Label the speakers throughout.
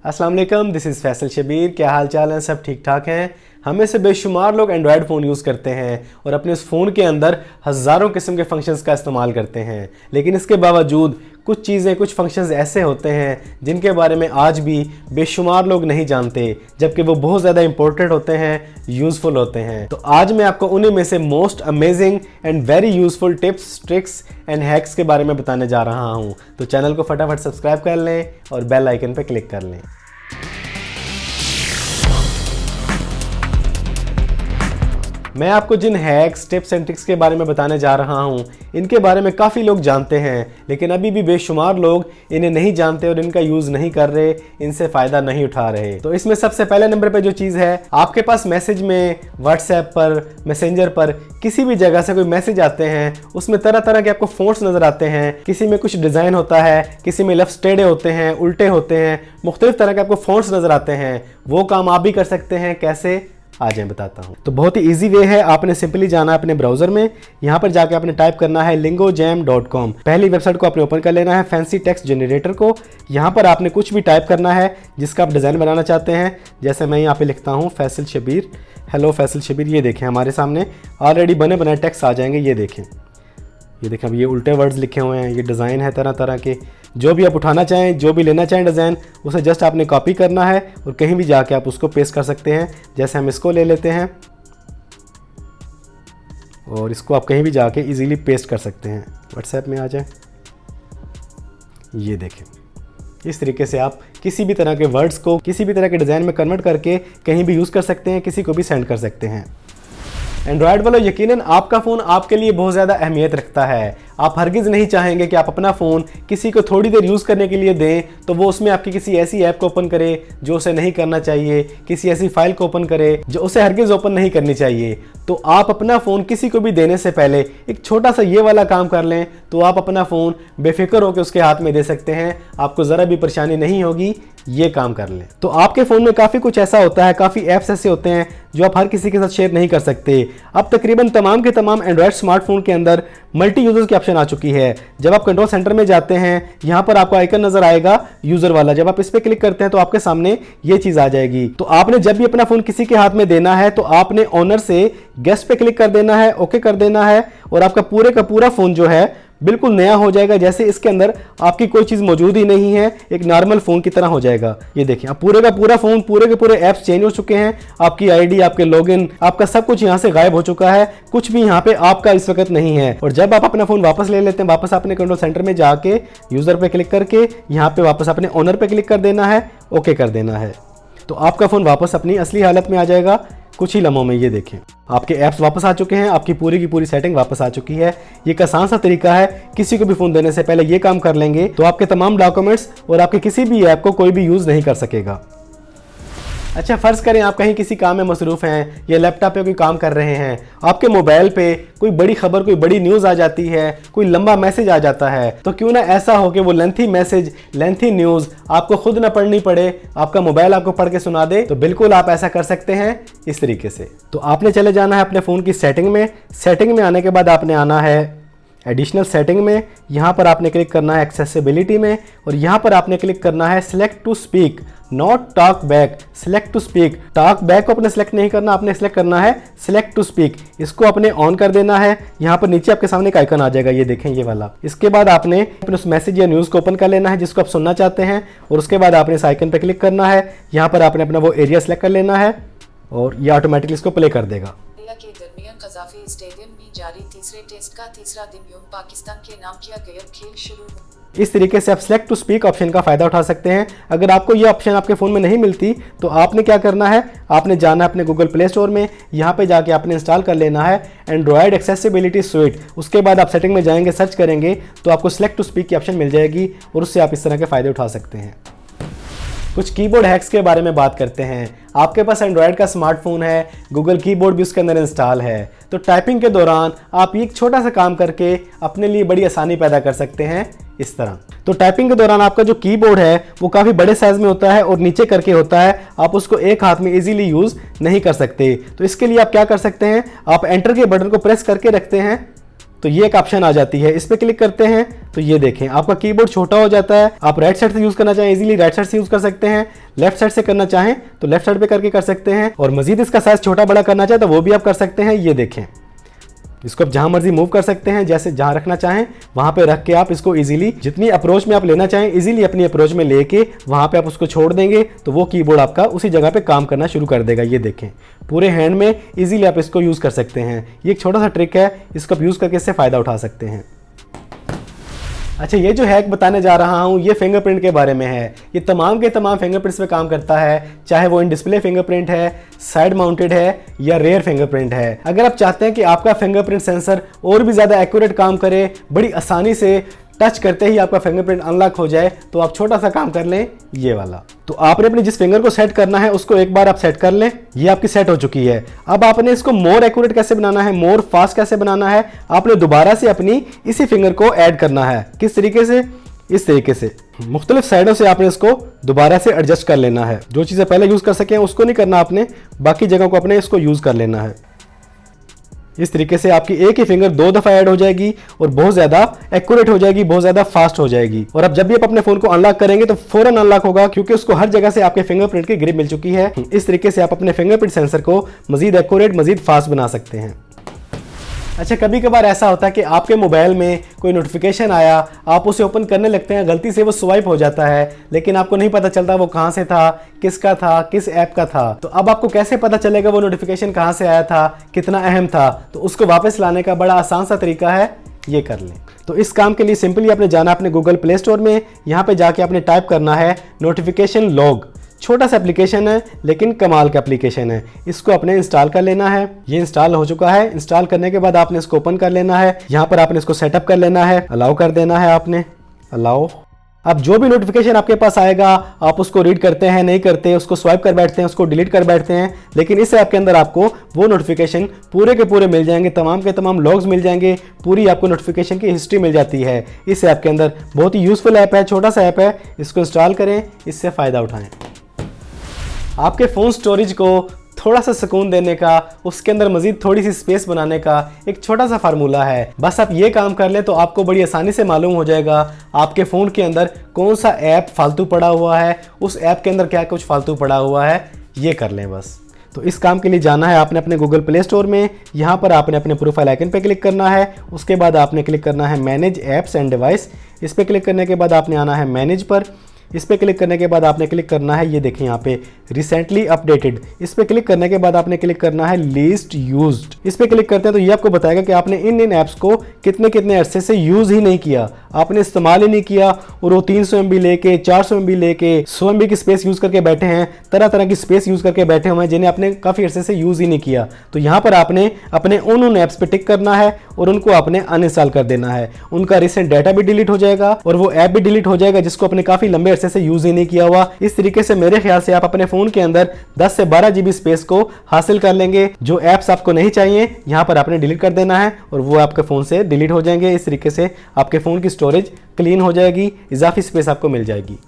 Speaker 1: अस्सलाम वालेकुम, this is Faisal Shabir. क्या हाल चाल हैं? सब ठीक ठाक हैं। हमें से बेशुमार लोग एंड्रॉयड फ़ोन यूज़ करते हैं और अपने उस फ़ोन के अंदर हज़ारों किस्म के फंक्शंस का इस्तेमाल करते हैं, लेकिन इसके बावजूद कुछ चीज़ें, कुछ फंक्शंस ऐसे होते हैं जिनके बारे में आज भी बेशुमार लोग नहीं जानते, जबकि वो बहुत ज़्यादा इंपॉर्टेंट होते हैं, यूज़फुल होते हैं। तो आज मैं आपको उन्हीं में से most amazing and very useful tips, tricks and hacks के बारे में बताने जा रहा हूँ। तो चैनल को फटाफट सब्सक्राइब कर लें और बेल आइकन पर क्लिक कर लें। मैं आपको जिन हैक्स, टिप्स एंड ट्रिक्स के बारे में बताने जा रहा हूं, इनके बारे में काफ़ी लोग जानते हैं, लेकिन अभी भी बेशुमार लोग इन्हें नहीं जानते और इनका यूज़ नहीं कर रहे, इनसे फ़ायदा नहीं उठा रहे। तो इसमें सबसे पहले नंबर पे जो चीज़ है, आपके पास मैसेज में, व्हाट्सएप पर, मैसेंजर पर किसी भी जगह से कोई मैसेज आते हैं, उसमें तरह तरह के आपको फ़ॉन्ट्स नज़र आते हैं। किसी में कुछ डिज़ाइन होता है, किसी में लफ्ज़ टेढ़े होते हैं, उल्टे होते हैं, मुख्तलिफ तरह के आपको फ़ॉन्ट्स नज़र आते हैं। वो काम आप भी कर सकते हैं। कैसे? आ जाए बताता हूँ। तो बहुत ही इजी वे है। आपने सिंपली जाना है अपने ब्राउज़र में, यहाँ पर जाके आपने टाइप करना है lingojam.com। पहली वेबसाइट को आपने ओपन कर लेना है, फैंसी टेक्स्ट जनरेटर को। यहाँ पर आपने कुछ भी टाइप करना है जिसका आप डिज़ाइन बनाना चाहते हैं। जैसे मैं यहाँ पे लिखता हूँ फैसल शबीर, हेलो फैसल शबीर। ये देखें हमारे सामने ऑलरेडी बने बनाए टेक्स्ट आ जाएंगे। ये देखें अब ये उल्टे वर्ड्स लिखे हुए हैं। ये डिज़ाइन है तरह तरह के। जो भी आप उठाना चाहें, जो भी लेना चाहें डिज़ाइन, उसे जस्ट आपने कॉपी करना है और कहीं भी जाके आप उसको पेस्ट कर सकते हैं। जैसे हम इसको ले लेते हैं और इसको आप कहीं भी जाके इजीली पेस्ट कर सकते हैं। व्हाट्सएप में आ जाए। ये देखें, इस तरीके से आप किसी भी तरह के वर्ड्स को किसी भी तरह के डिज़ाइन में कन्वर्ट करके कहीं भी यूज़ कर सकते हैं, किसी को भी सेंड कर सकते हैं। एंड्रॉयड वालों, यकीनन आपका फ़ोन आपके लिए बहुत ज़्यादा अहमियत रखता है। आप हरगिज़ नहीं चाहेंगे कि आप अपना फ़ोन किसी को थोड़ी देर यूज़ करने के लिए दें तो वो उसमें आपकी किसी ऐसी ऐप को ओपन करे जो उसे नहीं करना चाहिए, किसी ऐसी फाइल को ओपन करे जो उसे हरगिज़ ओपन नहीं करनी चाहिए। तो आप अपना फ़ोन किसी को भी देने से पहले एक छोटा सा ये वाला काम कर लें तो आप अपना फ़ोन बेफिक्र होकर उसके हाथ में दे सकते हैं। आपको ज़रा भी परेशानी नहीं होगी। ये काम कर लें। तो आपके फ़ोन में काफ़ी कुछ ऐसा होता है, काफ़ी ऐप्स ऐसे होते हैं जो आप हर किसी के साथ शेयर नहीं कर सकते। अब तकरीबन तमाम के तमाम एंड्रॉयड स्मार्टफोन के अंदर मल्टी यूज़र्स की ऑप्शन आ चुकी है। जब आप कंट्रोल सेंटर में जाते हैं, यहाँ पर आपको आइकन नज़र आएगा यूज़र वाला। जब आप इस पर क्लिक करते हैं तो आपके सामने ये चीज़ आ जाएगी। तो आपने जब भी अपना फ़ोन किसी के हाथ में देना है तो आपने ऑनर से गेस्ट पे क्लिक कर देना है, ओके कर देना है और आपका पूरे का पूरा फ़ोन जो है बिल्कुल नया हो जाएगा। जैसे इसके अंदर आपकी कोई चीज़ मौजूद ही नहीं है, एक नॉर्मल फ़ोन की तरह हो जाएगा। ये देखिए, अब पूरे का पूरा फ़ोन, पूरे के पूरे ऐप्स चेंज हो चुके हैं। आपकी आईडी, आपके लॉगिन, आपका सब कुछ यहाँ से गायब हो चुका है। कुछ भी यहाँ पे आपका इस वक्त नहीं है। और जब आप अपना फ़ोन वापस ले लेते हैं, वापस अपने कंट्रोल सेंटर में जाके यूज़र पे क्लिक करके यहाँ पे वापस अपने ओनर पे क्लिक कर देना है, ओके कर देना है, तो आपका फ़ोन वापस अपनी असली हालत में आ जाएगा कुछ ही लम्हों में। ये देखें, आपके ऐप्स वापस आ चुके हैं, आपकी पूरी की पूरी सेटिंग वापस आ चुकी है। ये एक आसान सा तरीका है। किसी को भी फ़ोन देने से पहले ये काम कर लेंगे तो आपके तमाम डॉक्यूमेंट्स और आपके किसी भी ऐप को कोई भी यूज़ नहीं कर सकेगा। अच्छा, फ़र्ज़ करें आप कहीं किसी काम में मसरूफ़ हैं या लैपटॉप पे कोई काम कर रहे हैं, आपके मोबाइल पे कोई बड़ी खबर, कोई बड़ी न्यूज़ आ जाती है, कोई लंबा मैसेज आ जाता है, तो क्यों ना ऐसा हो कि वो लेंथी मैसेज, लेंथी न्यूज़ आपको खुद ना पढ़नी पड़े, आपका मोबाइल आपको पढ़ के सुना दे। तो बिल्कुल आप ऐसा कर सकते हैं इस तरीके से। तो आपने चले जाना है अपने फ़ोन की सेटिंग में। सेटिंग में आने के बाद आपने आना है एडिशनल सेटिंग में। यहाँ पर आपने क्लिक करना है एक्सेसिबिलिटी में और यहाँ पर आपने क्लिक करना है select to speak, not talk back, select to speak. Talk back को अपने सेलेक्ट नहीं करना, आपने सेलेक्ट करना है सिलेक्ट टू स्पीक। इसको अपने ऑन कर देना है। यहाँ पर नीचे आपके सामने एक आइकन आ जाएगा, ये देखें ये वाला। इसके बाद आपने अपने उस मैसेज या न्यूज़ को ओपन कर लेना है जिसको आप सुनना चाहते हैं और उसके बाद आपने इस आइकन पर क्लिक करना है। यहाँ पर आपने अपना वो एरिया सेलेक्ट कर लेना है और ये ऑटोमेटिकली इसको प्ले कर देगा।
Speaker 2: के दरमियान कज़ाफ़ी स्टेडियम में जारी तीसरे टेस्ट का तीसरा दिन यूं पाकिस्तान के नाम किया गया खेल शुरू।
Speaker 1: इस तरीके से आप सिलेक्ट टू स्पीक ऑप्शन का फ़ायदा उठा सकते हैं। अगर आपको ये ऑप्शन आपके फ़ोन में नहीं मिलती तो आपने क्या करना है, आपने जाना है अपने गूगल प्ले स्टोर में, यहाँ पे जाके आपने इंस्टॉल कर लेना है एंड्रॉयड एक्सेसिबिलिटी स्वीट। उसके बाद आप सेटिंग में जाएंगे, सर्च करेंगे तो आपको सिलेक्ट टू स्पीक की ऑप्शन मिल जाएगी और उससे आप इस तरह के फ़ायदे उठा सकते हैं। कुछ कीबोर्ड हैक्स के बारे में बात करते हैं। आपके पास एंड्रॉयड का स्मार्टफोन है, गूगल कीबोर्ड भी उसके अंदर इंस्टॉल है, तो टाइपिंग के दौरान आप एक छोटा सा काम करके अपने लिए बड़ी आसानी पैदा कर सकते हैं इस तरह। तो टाइपिंग के दौरान आपका जो कीबोर्ड है वो काफ़ी बड़े साइज़ में होता है और नीचे करके होता है, आप उसको एक हाथ में इजीली यूज़ नहीं कर सकते। तो इसके लिए आप क्या कर सकते हैं, आप एंटर के बटन को प्रेस करके रखते हैं तो ये एक ऑप्शन आ जाती है, इस पर क्लिक करते हैं तो ये देखें आपका कीबोर्ड छोटा हो जाता है। आप राइट साइड से यूज़ करना चाहें इजीली राइट साइड से यूज़ कर सकते हैं, लेफ्ट साइड से करना चाहें तो लेफ्ट साइड पे करके कर सकते हैं, और मजीद इसका साइज छोटा बड़ा करना चाहें तो वो भी आप कर सकते हैं। ये देखें इसको आप जहां मर्जी मूव कर सकते हैं, जैसे जहां रखना चाहें वहां पे रख के आप इसको इजीली जितनी अप्रोच में आप लेना चाहें इजीली अपनी अप्रोच में लेके वहां पे आप उसको छोड़ देंगे तो वो कीबोर्ड आपका उसी जगह पे काम करना शुरू कर देगा। ये देखें पूरे हैंड में इजीली आप इसको यूज़ कर सकते हैं। ये एक छोटा सा ट्रिक है, इसको आप यूज़ करके इससे फ़ायदा उठा सकते हैं। अच्छा, ये जो हैक बताने जा रहा हूँ ये फिंगरप्रिंट के बारे में है। ये तमाम के तमाम फिंगरप्रिंट्स पे काम करता है, चाहे वो इन डिस्प्ले फिंगरप्रिंट है, साइड माउंटेड है या रेयर फिंगरप्रिंट है। अगर आप चाहते हैं कि आपका फिंगरप्रिंट सेंसर और भी ज़्यादा एक्यूरेट काम करे, बड़ी आसानी से टच करते ही आपका फिंगरप्रिंट अनलॉक हो जाए, तो आप छोटा सा काम कर लें ये वाला। तो आपने अपने जिस फिंगर को सेट करना है उसको एक बार आप सेट कर लें, ये आपकी सेट हो चुकी है। अब आपने इसको मोर एक्यूरेट कैसे बनाना है, मोर फास्ट कैसे बनाना है, आपने दोबारा से अपनी इसी फिंगर को ऐड करना है। किस तरीके से, इस तरीके से मुख्तलिफ साइडों से आपने इसको दोबारा से एडजस्ट कर लेना है। जो चीज़ें पहले यूज़ कर सकें उसको नहीं करना आपने, बाकी जगह को अपने इसको यूज़ कर लेना है। इस तरीके से आपकी एक ही फिंगर 2 दफ़ा ऐड हो जाएगी और बहुत ज़्यादा एक्यूरेट हो जाएगी, बहुत ज़्यादा फास्ट हो जाएगी। और अब जब भी आप अपने फ़ोन को अनलॉक करेंगे तो फ़ौरन अनलॉक होगा, क्योंकि उसको हर जगह से आपके फिंगरप्रिंट की ग्रिप मिल चुकी है। इस तरीके से आप अपने फिंगरप्रिंट सेंसर को मज़ीद एक्यूरेट, मज़ीद फास्ट बना सकते हैं। अच्छा, कभी कभार ऐसा होता है कि आपके मोबाइल में कोई नोटिफिकेशन आया, आप उसे ओपन करने लगते हैं, गलती से वो स्वाइप हो जाता है, लेकिन आपको नहीं पता चलता वो कहाँ से था, किसका था, किस ऐप का था। तो अब आपको कैसे पता चलेगा वो नोटिफिकेशन कहाँ से आया था, कितना अहम था? तो उसको वापस लाने का बड़ा आसान सा तरीका है, ये कर लें। तो इस काम के लिए सिंपली आपने जाना अपने गूगल प्ले स्टोर में, यहाँ पे जाके आपने टाइप करना है नोटिफिकेशन लॉग। छोटा सा एप्लीकेशन है लेकिन कमाल का एप्लीकेशन है, इसको आपने इंस्टॉल कर लेना है। ये इंस्टॉल हो चुका है। इंस्टॉल करने के बाद आपने इसको ओपन कर लेना है, यहाँ पर आपने इसको सेटअप कर लेना है, अलाउ कर देना है आपने, अलाउ। अब जो भी नोटिफिकेशन आपके पास आएगा आप उसको रीड करते हैं, नहीं करते, उसको स्वाइप कर बैठते हैं, उसको डिलीट कर बैठते हैं, लेकिन इस ऐप के अंदर आपको वो नोटिफिकेशन पूरे के पूरे मिल जाएंगे, तमाम के तमाम लॉग्स मिल जाएंगे, पूरी आपको नोटिफिकेशन की हिस्ट्री मिल जाती है इस ऐप के अंदर। बहुत ही यूज़फुल ऐप है, छोटा सा ऐप है, इसको इंस्टॉल करें, इससे फ़ायदा उठाएँ। आपके फ़ोन स्टोरेज को थोड़ा सा सुकून देने का, उसके अंदर मज़ीद थोड़ी सी स्पेस बनाने का एक छोटा सा फार्मूला है। बस आप ये काम कर लें तो आपको बड़ी आसानी से मालूम हो जाएगा आपके फ़ोन के अंदर कौन सा ऐप फालतू पड़ा हुआ है, उस ऐप के अंदर क्या कुछ फालतू पड़ा हुआ है, ये कर लें बस। तो इस काम के लिए जाना है आपने अपने गूगल प्ले स्टोर में, यहाँ पर आपने अपने प्रोफाइल आइकन पे क्लिक करना है, उसके बाद आपने क्लिक करना है मैनेज ऐप्स एंड डिवाइस। इस पर क्लिक करने के बाद आपने आना है मैनेज पर। इस पर क्लिक करने के बाद आपने क्लिक करना है, ये देखें यहाँ पे रिसेंटली अपडेटेड, इस पर क्लिक करने के बाद आपने क्लिक करना है लीस्ट यूज्ड। इस पर क्लिक करते हैं तो ये आपको बताएगा कि आपने इन ऐप्स को कितने कितने अरसे से यूज़ ही नहीं किया, आपने इस्तेमाल ही नहीं किया, और वो 300 MB लेके 400 MB लेके 100 MB की स्पेस यूज़ करके बैठे हैं, तरह तरह की स्पेस यूज़ करके बैठे हुए हैं जिन्हें आपने काफ़ी अरसे से यूज़ ही नहीं किया। तो यहाँ पर आपने अपने उन ऐप्स पर टिक करना है और उनको आपने अनइंस्टॉल कर देना है। उनका रिसेंट डाटा भी डिलीट हो जाएगा और वो ऐप भी डिलीट हो जाएगा जिसको आपने काफ़ी लंबे से यूज ही नहीं किया हुआ। इस तरीके से मेरे ख्याल से आप अपने फोन के अंदर 10 से 12 GB स्पेस को हासिल कर लेंगे। जो ऐप्स आपको नहीं चाहिए यहां पर आपने डिलीट कर देना है और वो आपके फोन से डिलीट हो जाएंगे। इस तरीके से आपके फोन की स्टोरेज क्लीन हो जाएगी, इजाफी स्पेस आपको मिल जाएगी।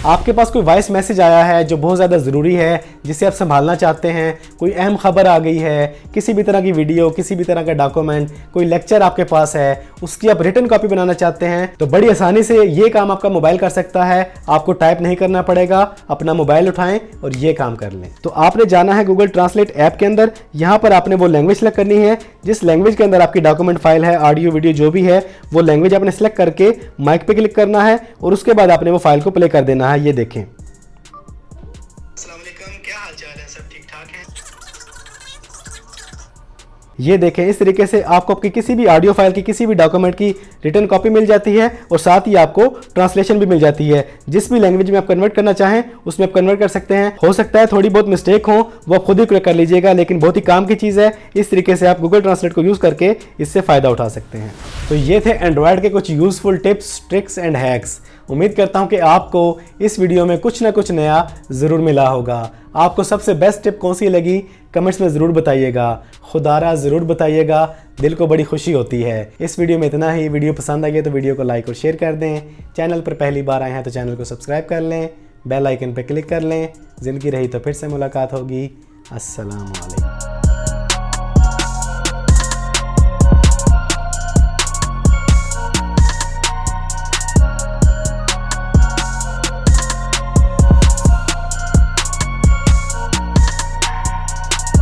Speaker 1: आपके पास कोई वॉइस मैसेज आया है जो बहुत ज़्यादा ज़रूरी है, जिसे आप संभालना चाहते हैं, कोई अहम खबर आ गई है, किसी भी तरह की वीडियो, किसी भी तरह का डॉक्यूमेंट, कोई लेक्चर आपके पास है, उसकी आप रिटन कॉपी बनाना चाहते हैं, तो बड़ी आसानी से ये काम आपका मोबाइल कर सकता है। आपको टाइप नहीं करना पड़ेगा, अपना मोबाइल उठाएं और ये काम कर लें। तो आपने जाना है गूगल ट्रांसलेट ऐप के अंदर, यहाँ पर आपने वो लैंग्वेज सेलेक्ट करनी है जिस लैंग्वेज के अंदर आपकी डॉक्यूमेंट फाइल है, ऑडियो वीडियो जो भी है, वो लैंग्वेज आपने सेलेक्ट करके माइक पे क्लिक करना है और उसके बाद आपने वो फाइल को प्ले कर देना है। ये देखें,
Speaker 3: अस्सलाम वालेकुम, क्या हाल चाल है? सब ठीक ठाक है?
Speaker 1: ये देखें, इस तरीके से आपको आपकी किसी भी ऑडियो फाइल की, किसी भी डॉक्यूमेंट की रिटन कॉपी मिल जाती है और साथ ही आपको ट्रांसलेशन भी मिल जाती है। जिस भी लैंग्वेज में आप कन्वर्ट करना चाहें उसमें आप कन्वर्ट कर सकते हैं। हो सकता है थोड़ी बहुत मिस्टेक हो, वो आप खुद ही कर लीजिएगा, लेकिन बहुत ही काम की चीज़ है। इस तरीके से आप गूगल ट्रांसलेट को यूज़ करके इससे फ़ायदा उठा सकते हैं। तो ये थे एंड्रॉयड के कुछ useful tips, tricks and hacks. उम्मीद करता हूँ कि आपको इस वीडियो में कुछ ना कुछ नया ज़रूर मिला होगा। आपको सबसे बेस्ट टिप कौन सी लगी कमेंट्स में ज़रूर बताइएगा, खुदारा ज़रूर बताइएगा, दिल को बड़ी खुशी होती है। इस वीडियो में इतना ही। वीडियो पसंद आई तो वीडियो को लाइक और शेयर कर दें। चैनल पर पहली बार आए हैं तो चैनल को सब्सक्राइब कर लें, बेल आइकन पर क्लिक कर लें। ज़िंदगी रही तो फिर से मुलाकात होगी। अस्सलाम वालेकुम।